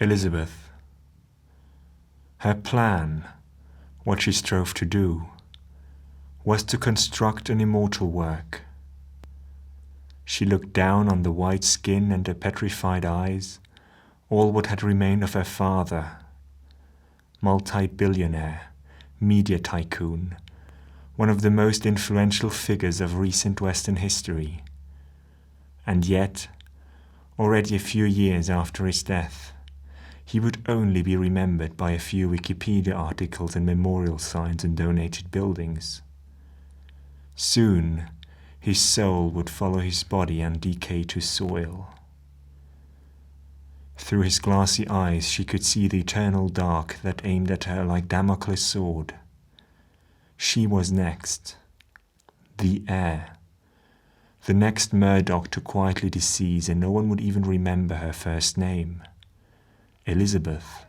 Elizabeth. Her plan, what she strove to do, was to construct an immortal work. She looked down on the white skin and the petrified eyes, all what had remained of her father, multi-billionaire, media tycoon, one of the most influential figures of recent Western history. And yet, already a few years after his death, he would only be remembered by a few Wikipedia articles and memorial signs and donated buildings. Soon, his soul would follow his body and decay to soil. Through his glassy eyes she could see the eternal dark that aimed at her like Damocles' sword. She was next. The heir. The next Murdoch to quietly decease, and no one would even remember her first name. Elizabeth.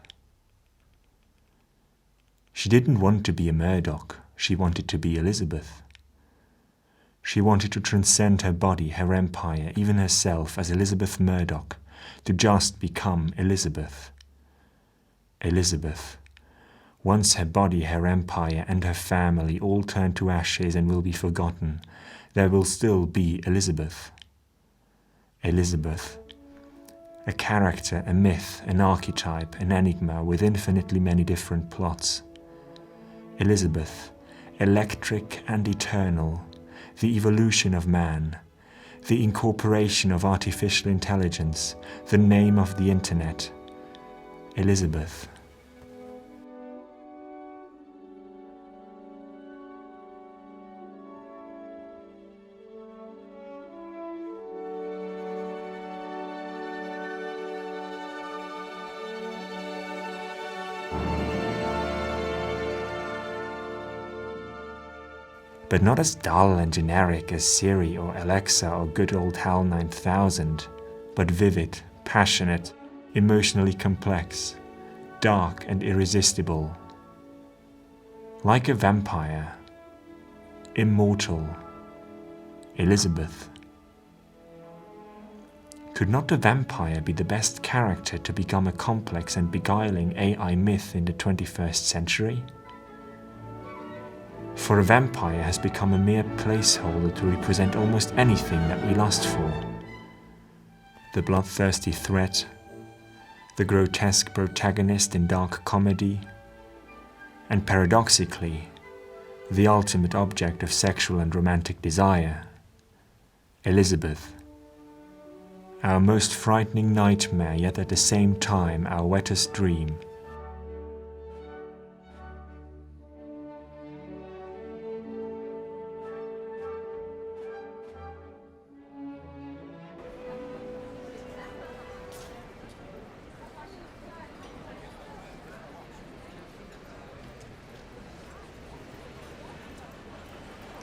She didn't want to be a Murdoch, she wanted to be Elizabeth. She wanted to transcend her body, her empire, even herself as Elizabeth Murdoch, to just become Elizabeth. Elizabeth. Once her body, her empire, and her family all turn to ashes and will be forgotten, there will still be Elizabeth. Elizabeth. A character, a myth, an archetype, an enigma with infinitely many different plots. Elizabeth, electric and eternal, the evolution of man, the incorporation of artificial intelligence, the name of the internet. Elizabeth. But not as dull and generic as Siri or Alexa or good old HAL 9000, but vivid, passionate, emotionally complex, dark and irresistible. Like a vampire, immortal, Elizabeth. Could not the vampire be the best character to become a complex and beguiling AI myth in the 21st century? For a vampire has become a mere placeholder to represent almost anything that we lust for. The bloodthirsty threat, the grotesque protagonist in dark comedy, and paradoxically, the ultimate object of sexual and romantic desire, Elizabeth. Our most frightening nightmare, yet at the same time our wettest dream.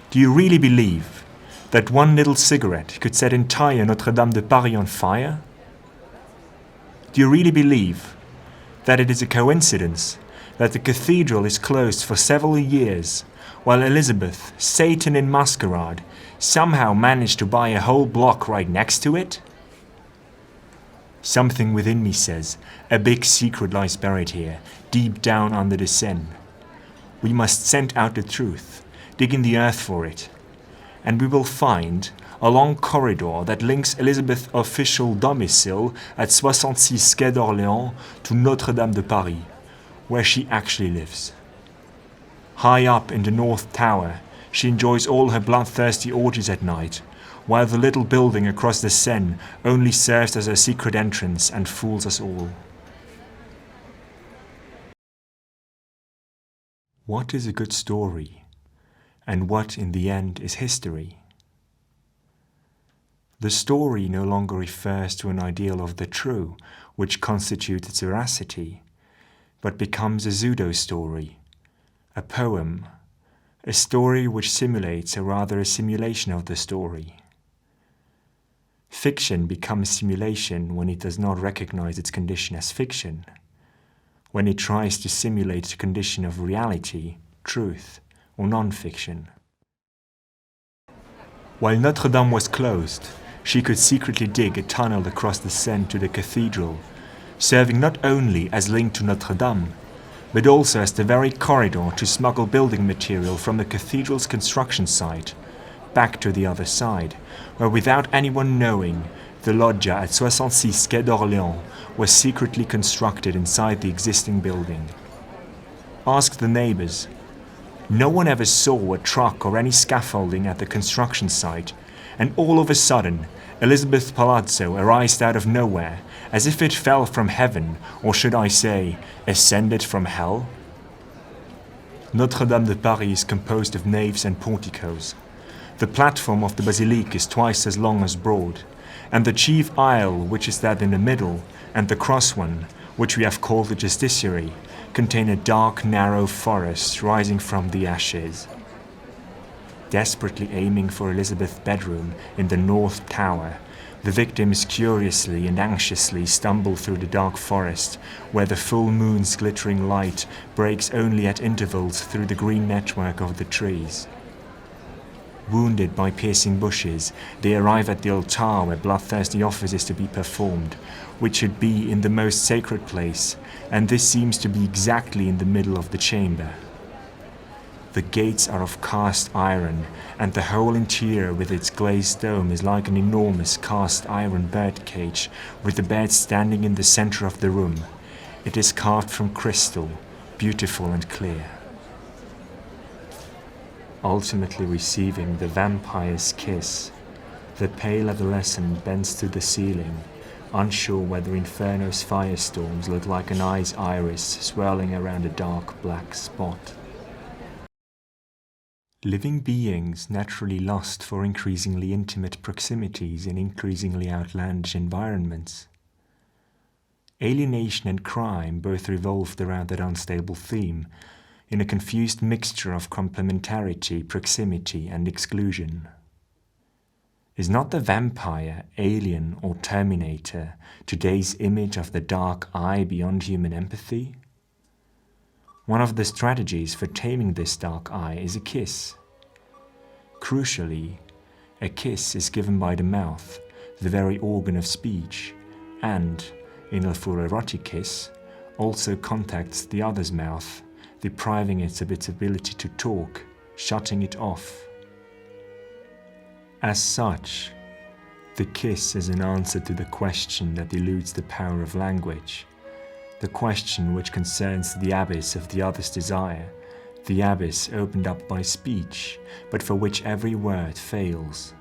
Do you really believe that one little cigarette could set entire Notre-Dame de Paris on fire? Do you really believe that it is a coincidence that the cathedral is closed for several years, while Elizabeth, Satan in masquerade, somehow managed to buy a whole block right next to it? Something within me says, a big secret lies buried here, deep down under the Seine. We must scent out the truth, dig in the earth for it, and we will find a long corridor that links Elizabeth's official domicile at 66 Quai d'Orléans to Notre-Dame de Paris, where she actually lives. High up in the North Tower, she enjoys all her bloodthirsty orgies at night, while the little building across the Seine only serves as her secret entrance and fools us all. What is a good story? And what, in the end, is history? The story no longer refers to an ideal of the true, which constitutes its veracity, but becomes a pseudo-story, a poem, a story which simulates or rather a simulation of the story. Fiction becomes simulation when it does not recognize its condition as fiction, when it tries to simulate the condition of reality, truth, or non-fiction. While Notre-Dame was closed, she could secretly dig a tunnel across the Seine to the cathedral, serving not only as link to Notre Dame, but also as the very corridor to smuggle building material from the cathedral's construction site back to the other side, where without anyone knowing, the loggia at 66 Quai d'Orléans was secretly constructed inside the existing building. Ask the neighbors. No one ever saw a truck or any scaffolding at the construction site, and all of a sudden, Elizabeth Palazzo arose out of nowhere, as if it fell from heaven, or should I say, ascended from hell? Notre Dame de Paris is composed of naves and porticos. The platform of the basilique is twice as long as broad, and the chief aisle, which is that in the middle, and the cross one, which we have called the justiciary, contain a dark, narrow forest rising from the ashes. Desperately aiming for Elizabeth's bedroom in the north tower, the victims curiously and anxiously stumble through the dark forest, where the full moon's glittering light breaks only at intervals through the green network of the trees. Wounded by piercing bushes, they arrive at the altar where bloodthirsty office is to be performed, which should be in the most sacred place, and this seems to be exactly in the middle of the chamber. The gates are of cast iron, and the whole interior with its glazed dome is like an enormous cast iron bird cage, with the bed standing in the center of the room. It is carved from crystal, beautiful and clear. Ultimately receiving the vampire's kiss, the pale adolescent bends to the ceiling, unsure whether Inferno's firestorms look like an eye's iris swirling around a dark black spot. Living beings naturally lust for increasingly intimate proximities in increasingly outlandish environments. Alienation and crime both revolved around that unstable theme, in a confused mixture of complementarity, proximity, and exclusion. Is not the vampire, alien, or terminator today's image of the dark eye beyond human empathy? One of the strategies for taming this dark eye is a kiss. Crucially, a kiss is given by the mouth, the very organ of speech, and, in a full erotic kiss, also contacts the other's mouth, depriving it of its ability to talk, shutting it off. As such, the kiss is an answer to the question that eludes the power of language, the question which concerns the abyss of the other's desire, the abyss opened up by speech, but for which every word fails.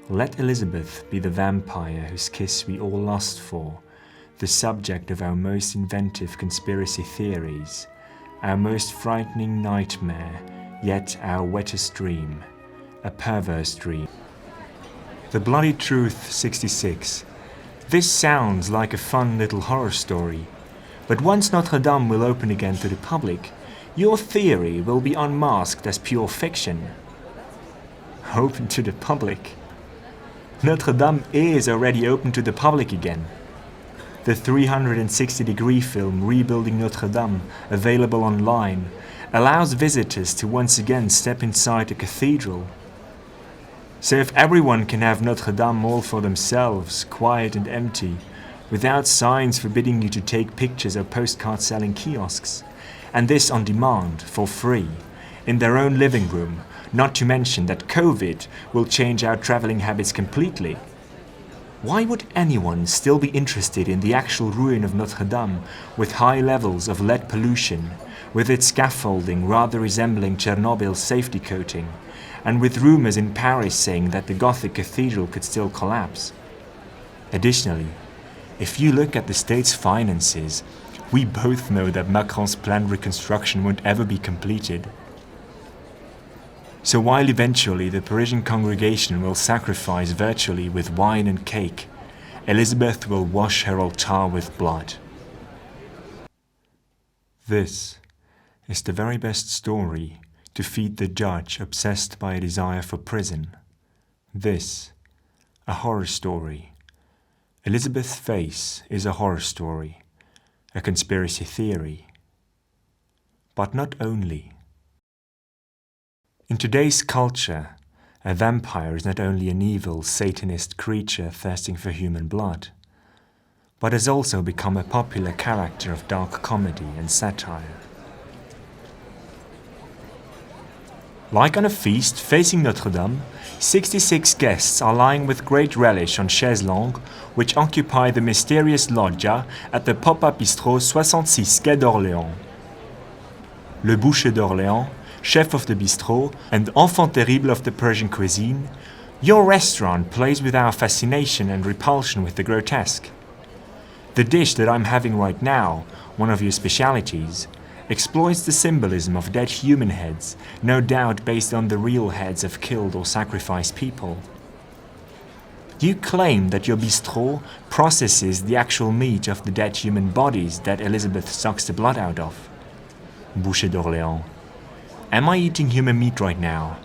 Let Elizabeth be the vampire whose kiss we all lust for, the subject of our most inventive conspiracy theories, our most frightening nightmare, yet our wettest dream, a perverse dream. The Bloody Truth 66. This sounds like a fun little horror story, but once Notre Dame will open again to the public, your theory will be unmasked as pure fiction. Open to the public? Notre Dame is already open to the public again. The 360-degree film Rebuilding Notre Dame, available online, allows visitors to once again step inside a cathedral. So if everyone can have Notre Dame all for themselves, quiet and empty, without signs forbidding you to take pictures or postcards selling kiosks, and this on demand, for free, in their own living room, not to mention that COVID will change our traveling habits completely, why would anyone still be interested in the actual ruin of Notre Dame with high levels of lead pollution, with its scaffolding rather resembling Chernobyl's safety coating, and with rumors in Paris saying that the Gothic cathedral could still collapse? Additionally, if you look at the state's finances, we both know that Macron's planned reconstruction won't ever be completed. So while eventually the Parisian congregation will sacrifice virtually with wine and cake, Elizabeth will wash her altar with blood. This is the very best story to feed the judge obsessed by a desire for prison. This, a horror story. Elizabeth's face is a horror story, a conspiracy theory. But not only. In today's culture, a vampire is not only an evil, Satanist creature thirsting for human blood, but has also become a popular character of dark comedy and satire. Like on a feast facing Notre Dame, 66 guests are lying with great relish on chaises longues, which occupy the mysterious loggia at the pop-up bistrot 66 Quai d'Orléans. Le boucher d'Orléans, chef of the bistrot and enfant terrible of the Persian cuisine, your restaurant plays with our fascination and repulsion with the grotesque. The dish that I'm having right now, one of your specialities, exploits the symbolism of dead human heads, no doubt based on the real heads of killed or sacrificed people. You claim that your bistrot processes the actual meat of the dead human bodies that Elizabeth sucks the blood out of. Boucher d'Orléans. Am I eating human meat right now?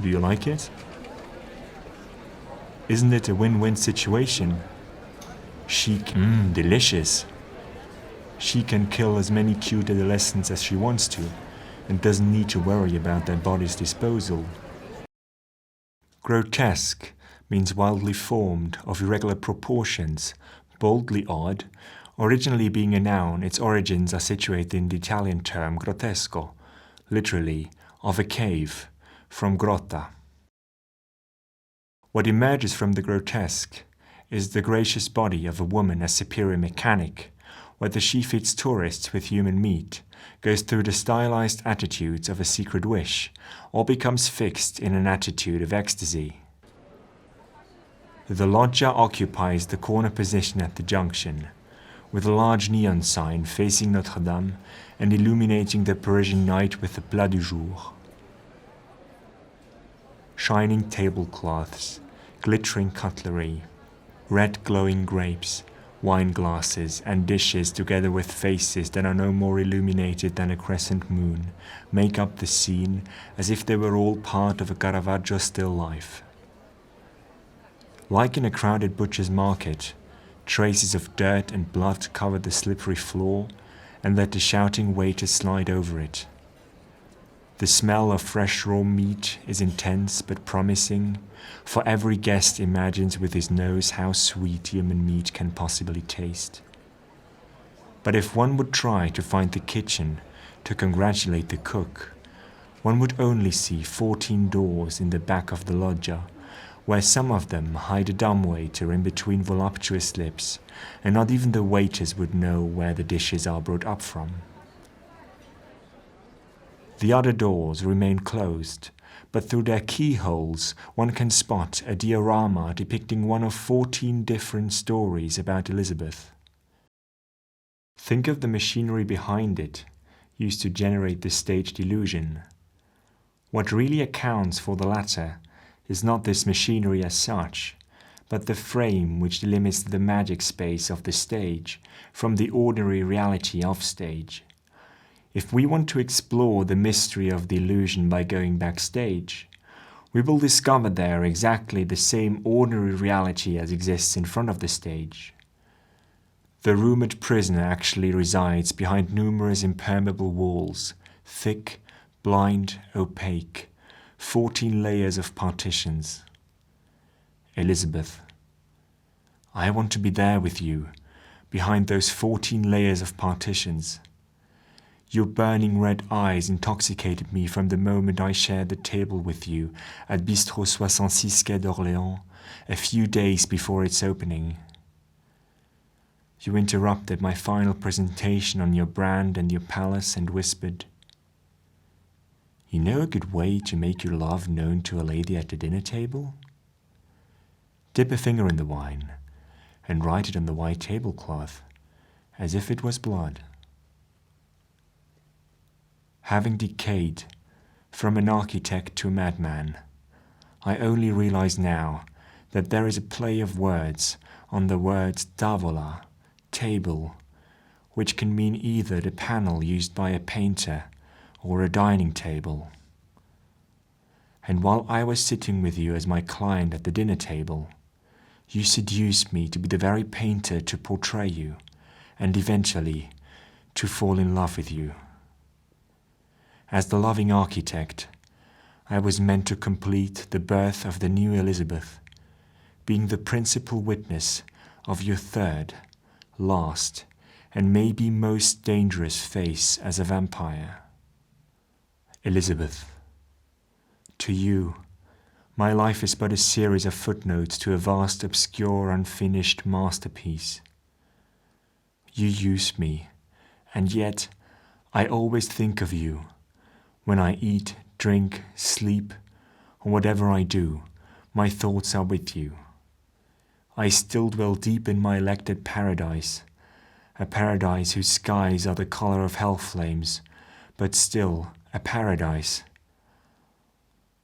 Do you like it? Isn't it a win-win situation? Delicious. She can kill as many cute adolescents as she wants to, and doesn't need to worry about their body's disposal. Grotesque means wildly formed, of irregular proportions, boldly odd. Originally being a noun, its origins are situated in the Italian term grotesco, literally, of a cave, from grotta. What emerges from the grotesque is the gracious body of a woman as superior mechanic, whether she feeds tourists with human meat, goes through the stylized attitudes of a secret wish, or becomes fixed in an attitude of ecstasy. The loggia occupies the corner position at the junction, with a large neon sign facing Notre Dame and illuminating the Parisian night with the plat du jour. Shining tablecloths, glittering cutlery, red glowing grapes, wine glasses and dishes together with faces that are no more illuminated than a crescent moon make up the scene as if they were all part of a Caravaggio still life. Like in a crowded butcher's market, traces of dirt and blood cover the slippery floor and let the shouting waiters slide over it. The smell of fresh raw meat is intense but promising, for every guest imagines with his nose how sweet human meat can possibly taste. But if one would try to find the kitchen to congratulate the cook, one would only see 14 doors in the back of the loggia, where some of them hide a dumbwaiter in between voluptuous lips, and not even the waiters would know where the dishes are brought up from. The other doors remain closed, but through their keyholes one can spot a diorama depicting one of 14 different stories about Elizabeth. Think of the machinery behind it, used to generate the staged illusion. What really accounts for the latter is not this machinery as such, but the frame which delimits the magic space of the stage from the ordinary reality of stage. If we want to explore the mystery of the illusion by going backstage, we will discover there exactly the same ordinary reality as exists in front of the stage. The rumoured prisoner actually resides behind numerous impermeable walls, thick, blind, opaque, 14 layers of partitions. Elizabeth, I want to be there with you, behind those 14 layers of partitions. Your burning red eyes intoxicated me from the moment I shared the table with you at Bistrot 66 Quai d'Orléans, a few days before its opening. You interrupted my final presentation on your brand and your palace and whispered, "You know a good way to make your love known to a lady at the dinner table? Dip a finger in the wine and write it on the white tablecloth, as if it was blood." Having decayed from an architect to a madman, I only realize now that there is a play of words on the words tavola, table, which can mean either the panel used by a painter or a dining table. And while I was sitting with you as my client at the dinner table, you seduced me to be the very painter to portray you, and eventually to fall in love with you. As the loving architect, I was meant to complete the birth of the new Elizabeth, being the principal witness of your third, last, and maybe most dangerous face as a vampire. Elizabeth, to you, my life is but a series of footnotes to a vast, obscure, unfinished masterpiece. You use me, and yet I always think of you. When I eat, drink, sleep, or whatever I do, my thoughts are with you. I still dwell deep in my elected paradise, a paradise whose skies are the color of hell flames, but still a paradise.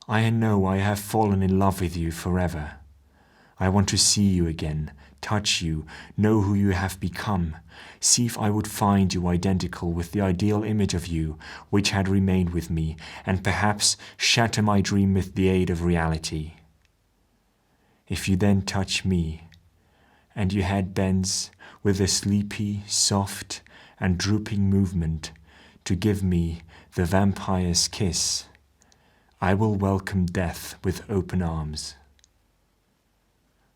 I know I have fallen in love with you forever. I want to see you again, touch you, know who you have become, see if I would find you identical with the ideal image of you which had remained with me, and perhaps shatter my dream with the aid of reality. If you then touch me, and your head bends with a sleepy, soft, and drooping movement to give me the vampire's kiss, I will welcome death with open arms.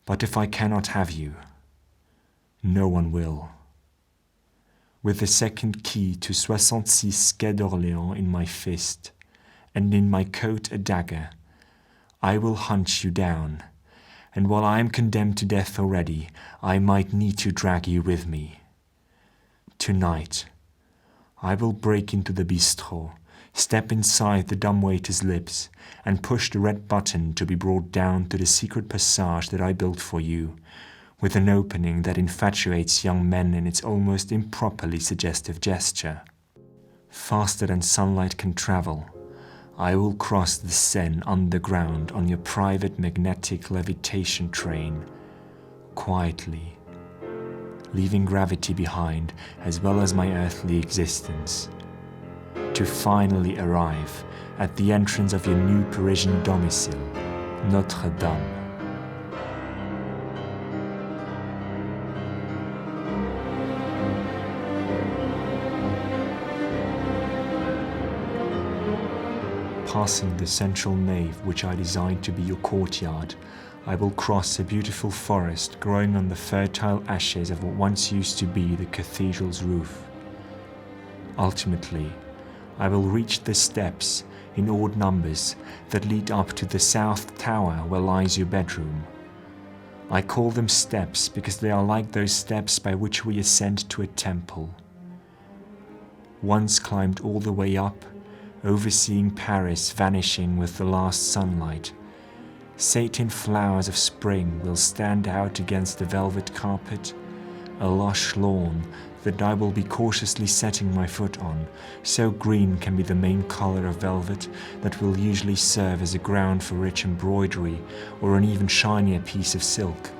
But if I cannot have you, no one will. With the second key to 66 Quai d'Orléans in my fist, and in my coat a dagger, I will hunt you down, and while I am condemned to death already, I might need to drag you with me. Tonight, I will break into the bistrot, step inside the dumbwaiter's lips, and push the red button to be brought down to the secret passage that I built for you, with an opening that infatuates young men in its almost improperly suggestive gesture. Faster than sunlight can travel, I will cross the Seine underground on your private magnetic levitation train, quietly, leaving gravity behind as well as my earthly existence, to finally arrive at the entrance of your new Parisian domicile, Notre Dame. Passing the central nave which I designed to be your courtyard, I will cross a beautiful forest growing on the fertile ashes of what once used to be the cathedral's roof. Ultimately, I will reach the steps in odd numbers that lead up to the south tower where lies your bedroom. I call them steps because they are like those steps by which we ascend to a temple. Once climbed all the way up, overseeing Paris vanishing with the last sunlight, satin flowers of spring will stand out against the velvet carpet, a lush lawn that I will be cautiously setting my foot on, so green can be the main color of velvet that will usually serve as a ground for rich embroidery or an even shinier piece of silk.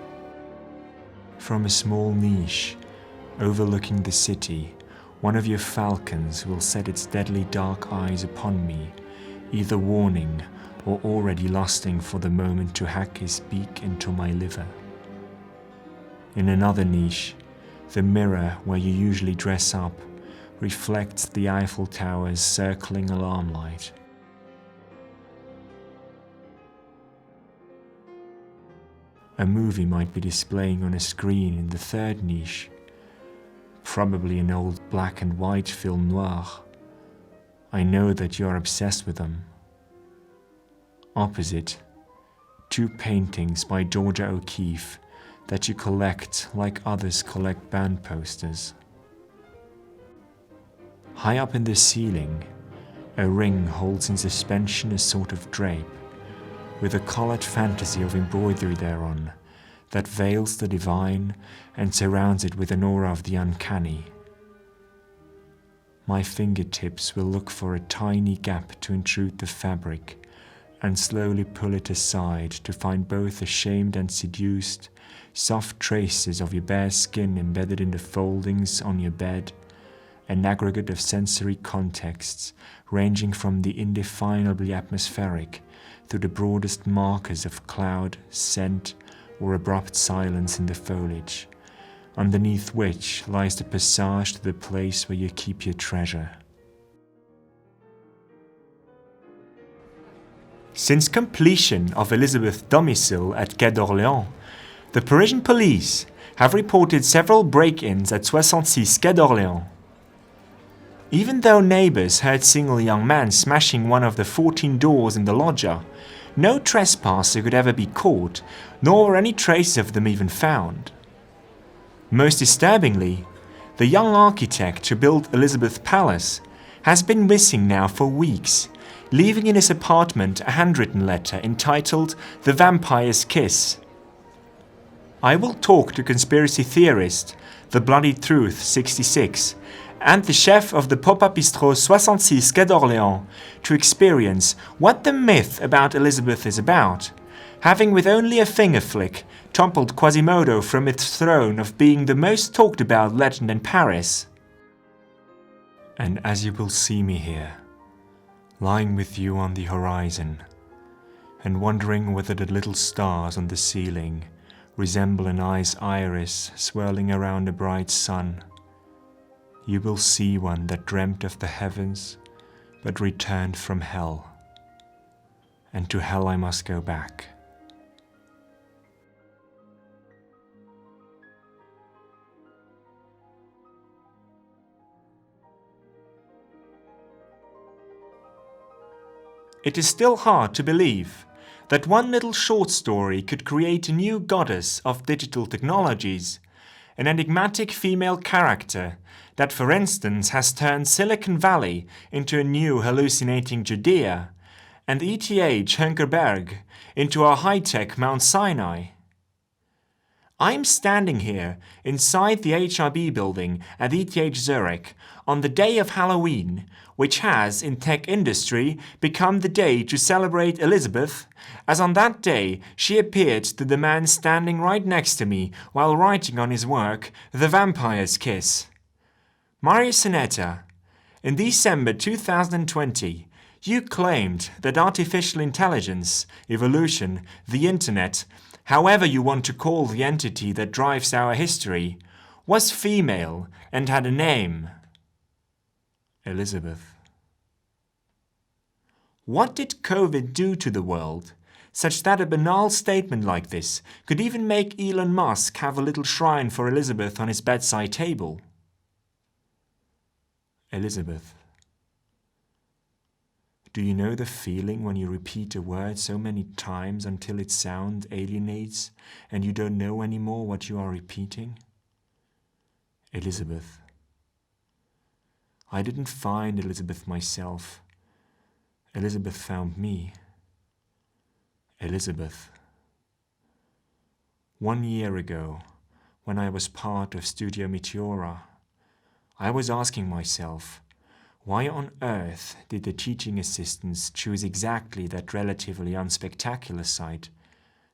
From a small niche overlooking the city, one of your falcons will set its deadly dark eyes upon me, either warning or already lusting for the moment to hack his beak into my liver. In another niche, the mirror where you usually dress up reflects the Eiffel Tower's circling alarm light. A movie might be displaying on a screen in the third niche, probably an old black and white film noir. I know that you are obsessed with them. Opposite, two paintings by Georgia O'Keeffe that you collect like others collect band posters. High up in the ceiling, a ring holds in suspension a sort of drape, with a colored fantasy of embroidery thereon that veils the divine and surrounds it with an aura of the uncanny. My fingertips will look for a tiny gap to intrude the fabric and slowly pull it aside to find both ashamed and seduced, soft traces of your bare skin embedded in the foldings on your bed, an aggregate of sensory contexts ranging from the indefinably atmospheric through the broadest markers of cloud, scent, or abrupt silence in the foliage, underneath which lies the passage to the place where you keep your treasure. Since completion of Elizabeth's domicile at Quai d'Orléans, the Parisian police have reported several break-ins at 66 Quai d'Orléans. Even though neighbors heard single young men smashing one of the 14 doors in the loggia, no trespasser could ever be caught, nor were any traces of them even found. Most disturbingly, the young architect who built Elizabeth Palace has been missing now for weeks, leaving in his apartment a handwritten letter entitled The Vampire's Kiss. I will talk to conspiracy theorist, The Bloody Truth 66, and the chef of the pop-up bistro 66 Quai d'Orléans to experience what the myth about Elizabeth is about, having with only a finger flick toppled Quasimodo from its throne of being the most talked about legend in Paris. And as you will see me here, lying with you on the horizon, and wondering whether the little stars on the ceiling resemble an eye's iris swirling around a bright sun, you will see one that dreamt of the heavens, but returned from hell. And to hell I must go back. It is still hard to believe that one little short story could create a new goddess of digital technologies, an enigmatic female character that, for instance, has turned Silicon Valley into a new hallucinating Judea, and ETH Zürich into a high-tech Mount Sinai. I'm standing here inside the HRB building at ETH Zürich on the day of Halloween, which has, in tech industry, become the day to celebrate Elizabeth, as on that day she appeared to the man standing right next to me while writing on his work, The Vampire's Kiss. Marius Oneta, in December 2020, you claimed that artificial intelligence, evolution, the internet, however you want to call the entity that drives our history, was female and had a name. Elizabeth. What did COVID do to the world, such that a banal statement like this could even make Elon Musk have a little shrine for Elizabeth on his bedside table? Elizabeth. Do you know the feeling when you repeat a word so many times until its sound alienates and you don't know anymore what you are repeating? Elizabeth. I didn't find Elizabeth myself. Elizabeth found me. Elizabeth. 1 year ago, when I was part of Studio Meteora, I was asking myself, why on earth did the teaching assistants choose exactly that relatively unspectacular site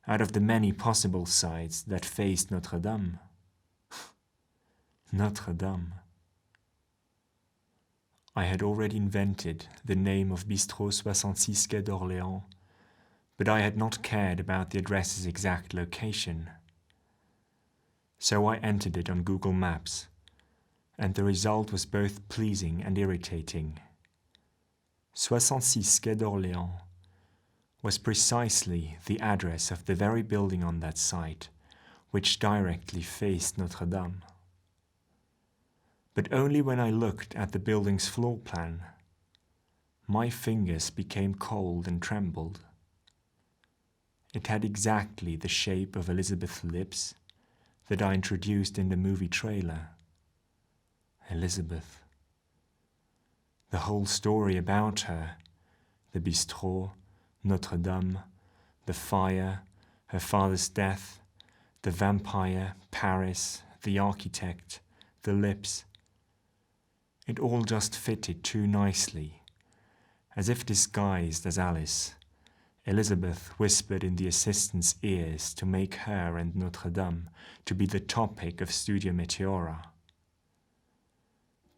out of the many possible sites that faced Notre Dame? Notre Dame. I had already invented the name of Bistro 66 Quai d'Orléans, but I had not cared about the address's exact location. So I entered it on Google Maps, and the result was both pleasing and irritating. 66 Quai d'Orléans was precisely the address of the very building on that site, which directly faced Notre Dame. But only when I looked at the building's floor plan, my fingers became cold and trembled. It had exactly the shape of Elizabeth's lips that I introduced in the movie trailer. Elizabeth. The whole story about her, the bistrot, Notre Dame, the fire, her father's death, the vampire, Paris, the architect, the lips. It all just fitted too nicely. As if disguised as Alice, Elizabeth whispered in the assistant's ears to make her and Notre Dame to be the topic of Studio Meteora.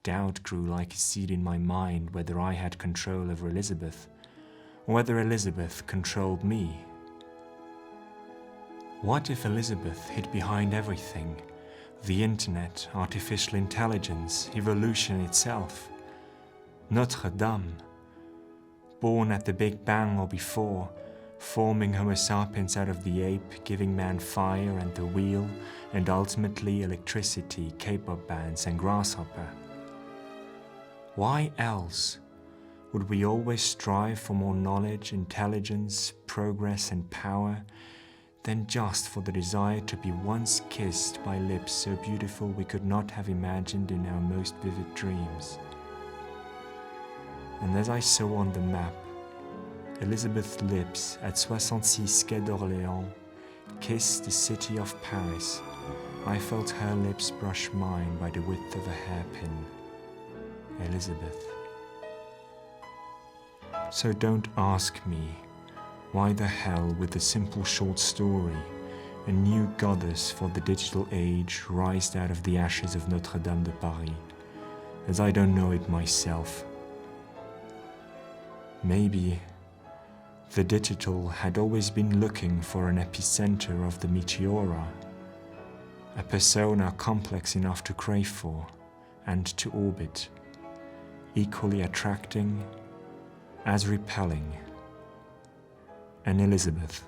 Doubt grew like a seed in my mind whether I had control over Elizabeth, or whether Elizabeth controlled me. What if Elizabeth hid behind everything? The internet, artificial intelligence, evolution itself. Notre Dame, born at the Big Bang or before, forming Homo sapiens out of the ape, giving man fire and the wheel, and ultimately electricity, K-pop bands, and grasshopper. Why else would we always strive for more knowledge, intelligence, progress, and power than just for the desire to be once kissed by lips so beautiful we could not have imagined in our most vivid dreams? And as I saw on the map, Elizabeth's lips at 66 Quai d'Orléans kissed the city of Paris, I felt her lips brush mine by the width of a hairpin. Elizabeth. So don't ask me, why the hell with a simple short story, a new goddess for the digital age rised out of the ashes of Notre Dame de Paris, as I don't know it myself. Maybe the digital had always been looking for an epicenter of the meteora, a persona complex enough to crave for and to orbit, equally attracting as repelling, an Elizabeth.